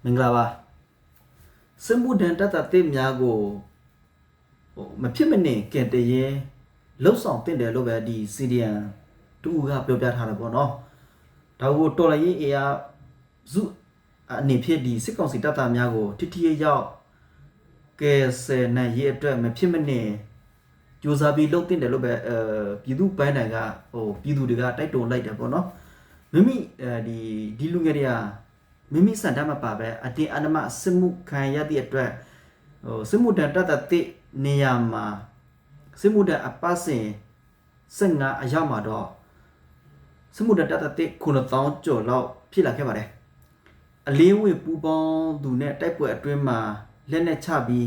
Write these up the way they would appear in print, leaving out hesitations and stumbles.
မင်္ဂလာပါစစ်မှုထမ်းတပ်သားတစ်များကိုမဖြစ်မနေကဲ့တည်းလှုပ်ဆောင်တင်တယ်လို့ပဲဒီ CDN တူကပြောပြထားတယ်ပေါ့နော်ဒါကိုတော်လည်းအေးအားစုအနေဖြင့်ဒီစစ်ကောင်စီတပ်သားများကိုထိထိရောက် ကဲဆယ်နိုင်ရဲ့အတွက်မဖြစ်မနေကြိုးစားပြီးလုပ်တင်တယ်လို့ပဲပြည်သူပိုင်းတိုင်းကပြည်သူတွေကတိုက်တွန်းလိုက်တယ်ပေါ့နော်မိမိဒီလူငယ်တွေကမိမိစံတမ်းမပါပဲအတင်းအဓမ္မစစ်မှုခံရတဲ့အတွက်စစ်မှုတန်းတတ်တဲ့နေရာမှာစစ်မှုတန်းအပတ်စဉ်15အရောက်မှာတော့စစ်မှုတန်းတတ်တဲ့9000ကျော်လောက်ဖြစ်လာခဲ့ပါတယ်အလေးဝေပူပေါင်းသူနဲ့တိုက်ပွဲအတွင်းမှာလက်နဲ့ချပြီး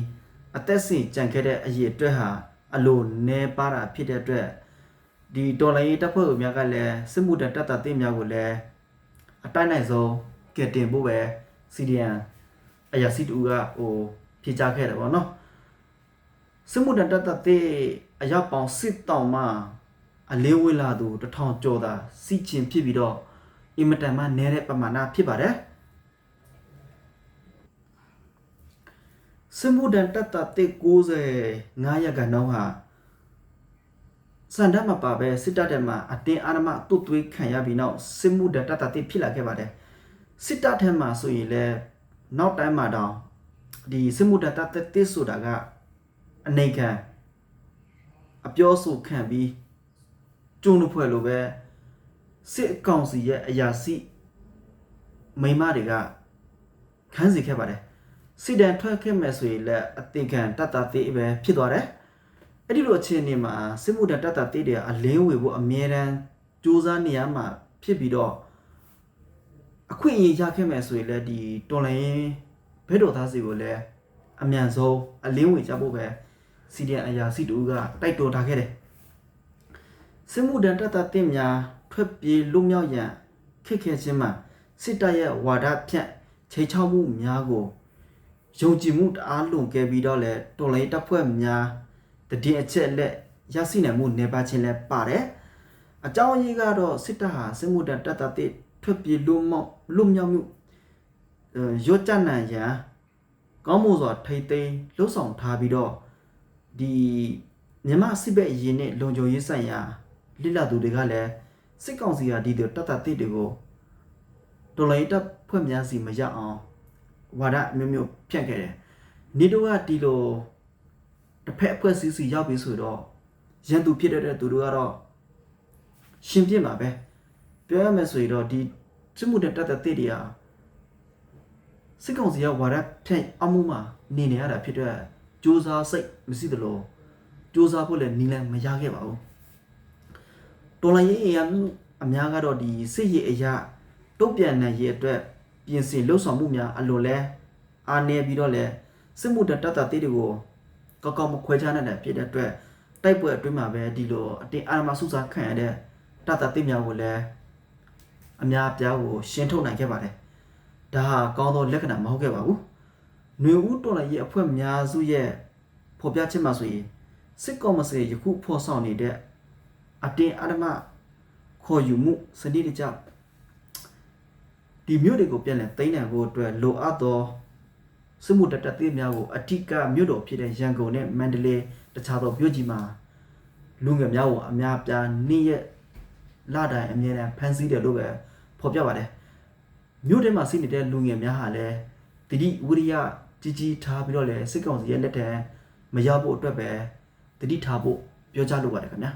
အသက်ရှင်ကြံခဲ့တဲ့အရေးအတွက်ဟာအလိုနဲပါတာဖြစ်တဲ့အတွက်ဒီတော်လိုင်းတပ်ဖွဲ့များကလည်းစစ်မှုတန်းတတ်တဲ့များကိုလည်းအတိုင်းနိုင်ဆုံးကဲတင်ဖို့ပဲ CDN အရာစီတူကဖြေချခဲ့တယ်ပေါ့နော်စစ်မှုတန်းတတ်တဲ့အရာပေါင်းစစ်တောင်မှအလေးဝေးလာသူ1000ကျော်သာစီချင်းဖြစ်ပြီးတော့အင်မတန်မှနည်းတဲ့ပမာဏဖြစ်ပါတယ်စစ်မှုတန်းတပ်သား95ရာခိုင်နှုန်းဟာစံတမ်းမပါပဲစစ်တပ်ထဲမှာအတင်းအဓမ္မတုတ်သွေးခံရပြီးနောက်စစ်မှုတန်းတပ်သားဖြစ်လာခဲ့ပါတယ်စစ်တပ်ထဲမှာဆိုရင်လည်းနောက်တိုင်းမှာတောင်ဒီစစ်မှုတန်းတပ်သားဆိုတာကအနေခံအပြောဆိုခံပြီးကျုံလို့ဖွဲ့လို့ပဲစစ်အကောင်စီရဲ့အရာစီမိမတွေကခန်းစီခဲ့ပါတယ်စစ်တမ်းထွက်ခဲ့မယ်ဆိုရင်လည်းအတင်ခံတပ်သားတေးပဲဖြစ်သွားတယ်အဲ့ဒီလိုအခြေအနေမှာစစ်မှုတန်းတပ်သားတေးတွေအလင်းဝေဖို့အမြဲတမ်းစူးစမ်းနေရမှာဖြစ်ပြီးတော့အခွင့်အရေးရခဲ့မယ်ဆိုရင်လည်းဒီတော်လိုင်းဘဲတော်သားစီကိုလည်းအမြန်ဆုံးအလင်းဝေကြဖို့ပဲ CDN အရာစီတူကတိုက်တွန်းထားခဲ့တယ်စစ်မှုတန်းတပ်သားတေးများထွက်ပြေးလွတ်မြောက်ရန်ခက်ခဲခြင်းမှာစစ်တပ်ရဲ့ဝါဒဖြန့်ချိန်ချောက်မှုများကိုယုံကြည်မှုတအားလွန်ကဲပြီးတော့လဲတော်လိုင်းတပ်ဖွဲ့များတည်အချက်လက်ရရှိနိုင်မှုနေပါခြင်းလဲပါတယ်အကြောင်းအရေးကတော့စစ်တပ်ဟာစစ်မှုတန်းတပ်သားတေးထွက်ပြေးလွတ်မြောက်မှုရော့ကျနိုင်ရန်ကောင်းမှုစွာထိသိမ်းလှုပ်ဆောင်ထားပြီးတော့ဒီမြန်မာစစ်ဘက်အရေးနဲ့လုံခြုံရေးဆိုင်ရာလိလာသူတွေကလည်းစစ်ကောင်စီကဒီတပ်သားတေးတွေကိုတော်လိုင်းတပ်ဖွဲ့များစီမရအောင်ဝါဒမျိုးမျိုးဖြန့်ခဲ့တယ်နေတို့ကဒီလိုတစ်ဖက်အဖွဲ့အစည်းစီရောက်ပြီဆိုတော့ရန်သူဖြစ်တဲ့သူတို့ကတော့ရှင်ပြစ်မှာပဲပြောရမယ်ဆိုရင်တော့ဒီစစ်မှုတပ်တဲ့တေးတွေဟာစစ်ကောင်စီကဝါဒဖြန့်အမှုမှာနေရတာဖြစ်တဲ့စူးစမ်းစိတ်မရှိသလိုစူးစမ်းဖို့လည်းနီးလန်းမရခဲ့ပါဘူးတော်လိုင်းရေးအများကတော့ဒီစစ်ရေးအရာတုံ့ပြန်နိုင်ရေးအတွက်ပြင်ဆင်လှုပ်ဆောင်မှုများအလိုလဲအားနေပြီးတော့လဲစစ်မှုတပ်သားတေးတွေကိုကောက်ကောက်မခွဲခြားနိုင်တဲ့ဖြစ်တဲ့အတွက်တိုက်ပွဲအတွင်းမှာပဲဒီလိုအတင်းအာမစုစားခံရတဲ့တပ်သားတေးများကိုလည်းအများအပြားကိုရှင်းထုတ်နိုင်ခဲ့ပါတယ်ဒါဟာကောင်းသောလက္ခဏာမဟုတ်ခဲ့ပါဘူးຫນွေဦးတော်လည်းရဲ့အဖွဲ့များစုရဲ့ဖော်ပြချက်မှာဆိုရင်စစ်ကောင်မစီယခုဖော်ဆောင်နေတဲ့အတင်းအာမခေါ်ယူမှုစနစ်တကျဒီမြို့တွေကိုပြန်လည်သိမ်းနိုင်ဖို့အတွက်လိုအပ်သောစစ်မှုတပ်သေးများကိုအထက်ကမြို့တော်ဖြစ်တဲ့ရန်ကုန်နဲ့မန္တလေးတခြားသောမြို့ကြီးမှာလူငယ်များကိုအများပြားနေ့ရက်လတိုင်းအမြဲတမ်းဖမ်းဆီးတယ်လို့ပဲဖော်ပြပါတယ်မြို့ထဲမှာရှိနေတဲ့လူငယ်များဟာလည်းတတိဝိရိယကြီးကြီးထားပြီးတော့လည်းစစ်ကောင်စီရဲ့လက်ထက်မရောက်ဖို့အတွက်ပဲတတိထားဖို့ပြောကြားလိုပါတယ်ခင်ဗျာ